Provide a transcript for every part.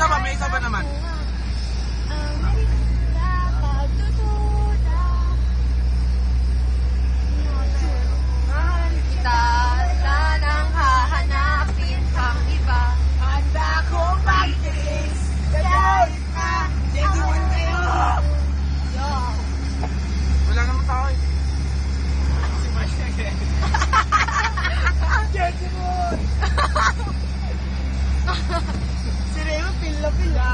may isa ba naman? Nang hahanapin kang iba. Handa kong mag-tiis. Kahit na nagawin kayo. Wala naman tao eh. Si Marcia again. Jesse Moon. Si Remo pila-pila.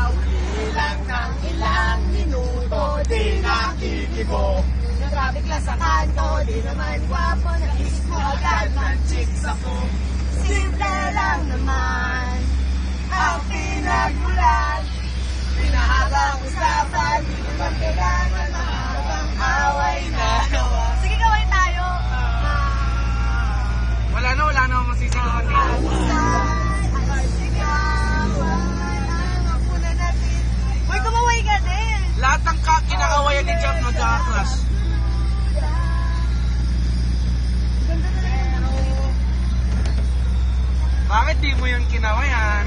Ilang ng ilang minuto. Di nakikibo. Traffic lang sa kanto. Di naman gwapo. Naisip mo agad man chicks ako. Simple lang naman ang pinagmulan. Pinahabang usapan. Di naman kailangan mahabang away na nawa. Sige, gawin tayo. Wala na masisigawan dito. Uy, kumaway ka din. Lahat ng kinakawayan ni Jam nag-a-clash. Bakit di mo yung kinawayan?